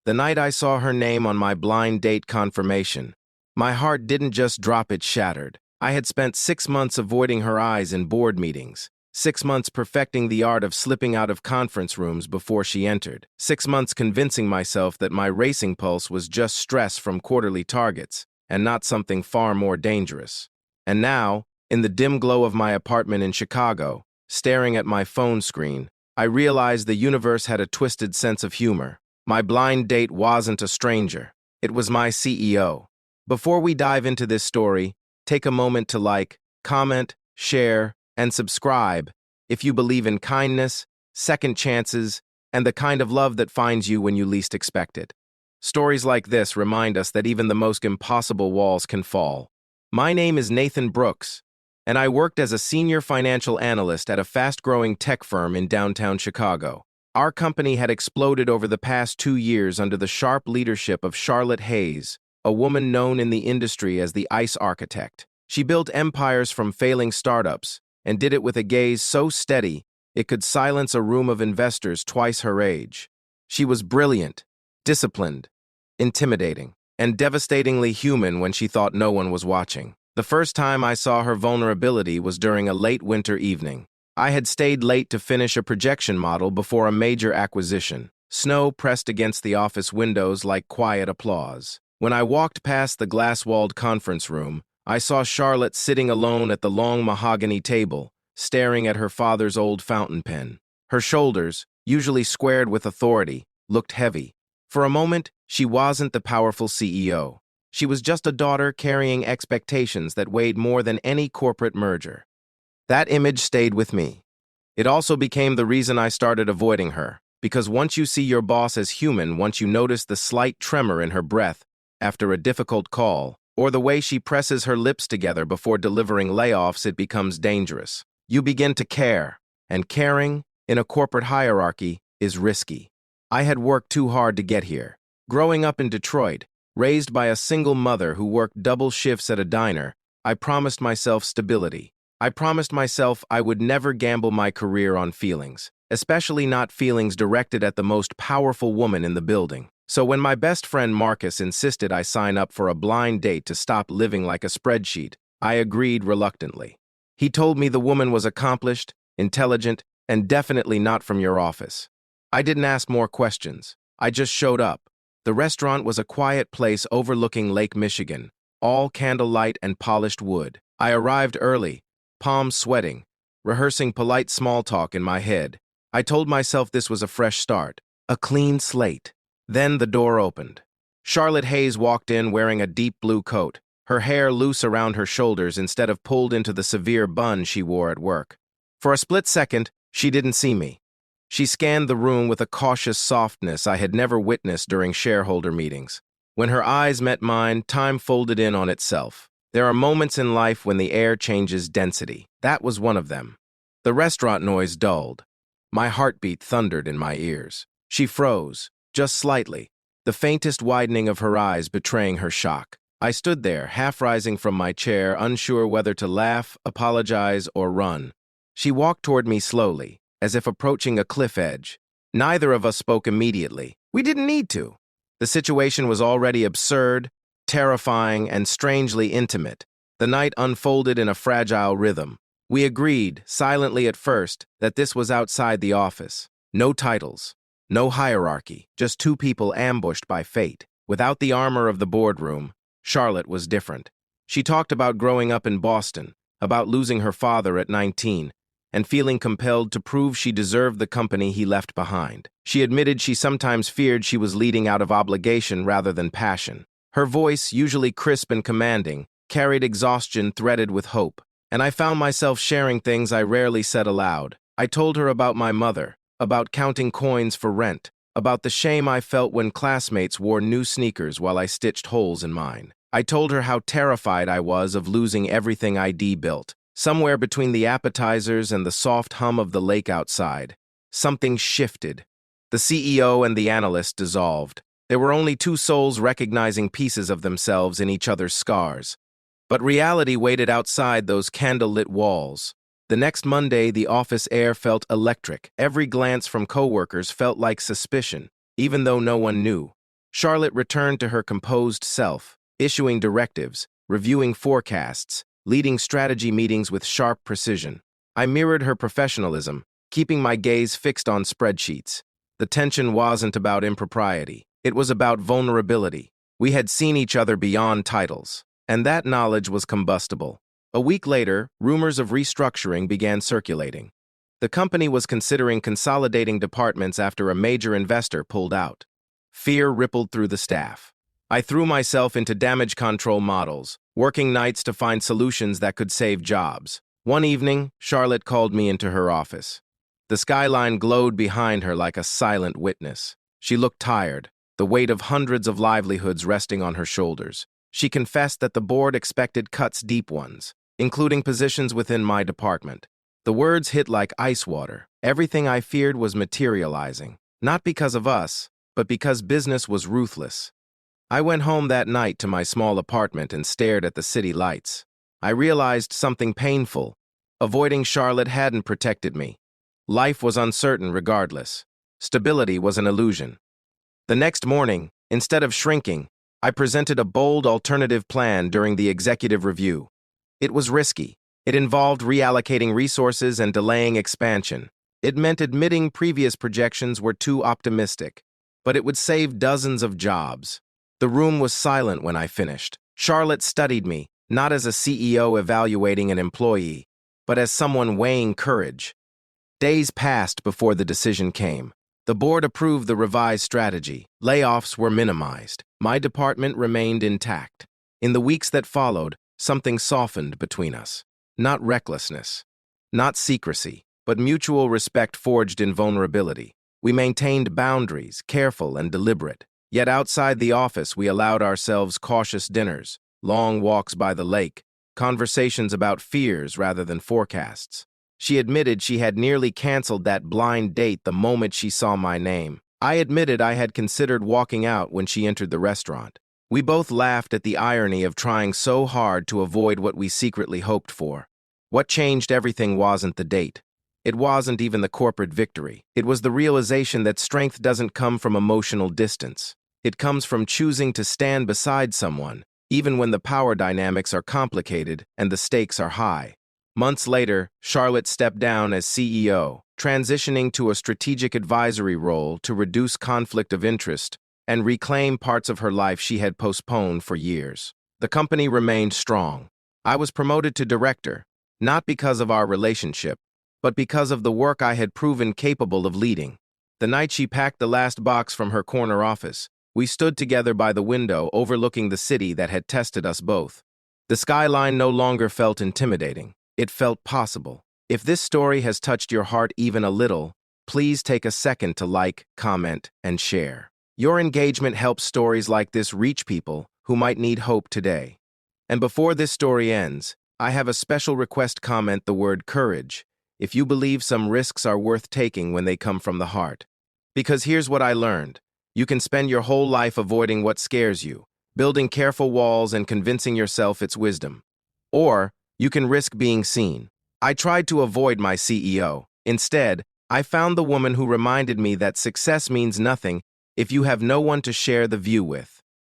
The night I saw her name on my blind date confirmation, my heart didn't just drop, it shattered. I had spent 6 months avoiding her eyes in board meetings, 6 months perfecting the art of slipping out of conference rooms before she entered, 6 months convincing myself that my racing pulse was just stress from quarterly targets and not something far more dangerous. And now, in the dim glow of my apartment in Chicago, staring at my phone screen, I realized the universe had a twisted sense of humor. My blind date wasn't a stranger. It was my CEO. Before we dive into this story, take a moment to like, comment, share, and subscribe if you believe in kindness, second chances, and the kind of love that finds you when you least expect it. Stories like this remind us that even the most impossible walls can fall. My name is Nathan Brooks, and I worked as a senior financial analyst at a fast-growing tech firm in downtown Chicago. Our company had exploded over the past 2 years under the sharp leadership of Charlotte Hayes, a woman known in the industry as the Ice Architect. She built empires from failing startups and did it with a gaze so steady it could silence a room of investors twice her age. She was brilliant, disciplined, intimidating, and devastatingly human when she thought no one was watching. The first time I saw her vulnerability was during a late winter evening. I had stayed late to finish a projection model before a major acquisition. Snow pressed against the office windows like quiet applause. When I walked past the glass-walled conference room, I saw Charlotte sitting alone at the long mahogany table, staring at her father's old fountain pen. Her shoulders, usually squared with authority, looked heavy. For a moment, she wasn't the powerful CEO. She was just a daughter carrying expectations that weighed more than any corporate merger. That image stayed with me. It also became the reason I started avoiding her, because once you see your boss as human, once you notice the slight tremor in her breath after a difficult call, or the way she presses her lips together before delivering layoffs, it becomes dangerous. You begin to care, and caring, in a corporate hierarchy, is risky. I had worked too hard to get here. Growing up in Detroit, raised by a single mother who worked double shifts at a diner, I promised myself stability. I promised myself I would never gamble my career on feelings, especially not feelings directed at the most powerful woman in the building. So when my best friend Marcus insisted I sign up for a blind date to stop living like a spreadsheet, I agreed reluctantly. He told me the woman was accomplished, intelligent, and definitely not from your office. I didn't ask more questions. I just showed up. The restaurant was a quiet place overlooking Lake Michigan, all candlelight and polished wood. I arrived early, palms sweating, rehearsing polite small talk in my head. I told myself this was a fresh start, a clean slate. Then the door opened. Charlotte Hayes walked in wearing a deep blue coat, her hair loose around her shoulders instead of pulled into the severe bun she wore at work. For a split second, she didn't see me. She scanned the room with a cautious softness I had never witnessed during shareholder meetings. When her eyes met mine, time folded in on itself. There are moments in life when the air changes density. That was one of them. The restaurant noise dulled. My heartbeat thundered in my ears. She froze, just slightly, the faintest widening of her eyes betraying her shock. I stood there, half rising from my chair, unsure whether to laugh, apologize, or run. She walked toward me slowly, as if approaching a cliff edge. Neither of us spoke immediately. We didn't need to. The situation was already absurd, terrifying, and strangely intimate. The night unfolded in a fragile rhythm. We agreed, silently at first, that this was outside the office. No titles, no hierarchy, just two people ambushed by fate. Without the armor of the boardroom, Charlotte was different. She talked about growing up in Boston, about losing her father at 19, and feeling compelled to prove she deserved the company he left behind. She admitted she sometimes feared she was leading out of obligation rather than passion. Her voice, usually crisp and commanding, carried exhaustion threaded with hope, and I found myself sharing things I rarely said aloud. I told her about my mother, about counting coins for rent, about the shame I felt when classmates wore new sneakers while I stitched holes in mine. I told her how terrified I was of losing everything I'd built. Somewhere between the appetizers and the soft hum of the lake outside, something shifted. The CEO and the analyst dissolved. There were only two souls recognizing pieces of themselves in each other's scars. But reality waited outside those candle-lit walls. The next Monday, the office air felt electric. Every glance from coworkers felt like suspicion, even though no one knew. Charlotte returned to her composed self, issuing directives, reviewing forecasts, leading strategy meetings with sharp precision. I mirrored her professionalism, keeping my gaze fixed on spreadsheets. The tension wasn't about impropriety. It was about vulnerability. We had seen each other beyond titles, and that knowledge was combustible. A week later, rumors of restructuring began circulating. The company was considering consolidating departments after a major investor pulled out. Fear rippled through the staff. I threw myself into damage control models, working nights to find solutions that could save jobs. One evening, Charlotte called me into her office. The skyline glowed behind her like a silent witness. She looked tired, the weight of hundreds of livelihoods resting on her shoulders. She confessed that the board expected cuts, deep ones, including positions within my department. The words hit like ice water. Everything I feared was materializing, not because of us, but because business was ruthless. I went home that night to my small apartment and stared at the city lights. I realized something painful. Avoiding Charlotte hadn't protected me. Life was uncertain regardless. Stability was an illusion. The next morning, instead of shrinking, I presented a bold alternative plan during the executive review. It was risky. It involved reallocating resources and delaying expansion. It meant admitting previous projections were too optimistic, but it would save dozens of jobs. The room was silent when I finished. Charlotte studied me, not as a CEO evaluating an employee, but as someone weighing courage. Days passed before the decision came. The board approved the revised strategy. Layoffs were minimized. My department remained intact. In the weeks that followed, something softened between us. Not recklessness, not secrecy, but mutual respect forged in vulnerability. We maintained boundaries, careful and deliberate. Yet outside the office, we allowed ourselves cautious dinners, long walks by the lake, conversations about fears rather than forecasts. She admitted she had nearly canceled that blind date the moment she saw my name. I admitted I had considered walking out when she entered the restaurant. We both laughed at the irony of trying so hard to avoid what we secretly hoped for. What changed everything wasn't the date. It wasn't even the corporate victory. It was the realization that strength doesn't come from emotional distance. It comes from choosing to stand beside someone, even when the power dynamics are complicated and the stakes are high. Months later, Charlotte stepped down as CEO, transitioning to a strategic advisory role to reduce conflict of interest and reclaim parts of her life she had postponed for years. The company remained strong. I was promoted to director, not because of our relationship, but because of the work I had proven capable of leading. The night she packed the last box from her corner office, we stood together by the window overlooking the city that had tested us both. The skyline no longer felt intimidating. It felt possible. If this story has touched your heart even a little, please take a second to like, comment, and share. Your engagement helps stories like this reach people who might need hope today. And before this story ends, I have a special request. Comment the word courage if you believe some risks are worth taking when they come from the heart. Because here's what I learned. You can spend your whole life avoiding what scares you, building careful walls and convincing yourself it's wisdom. Or you can risk being seen. I tried to avoid my CEO. Instead, I found the woman who reminded me that success means nothing if you have no one to share the view with.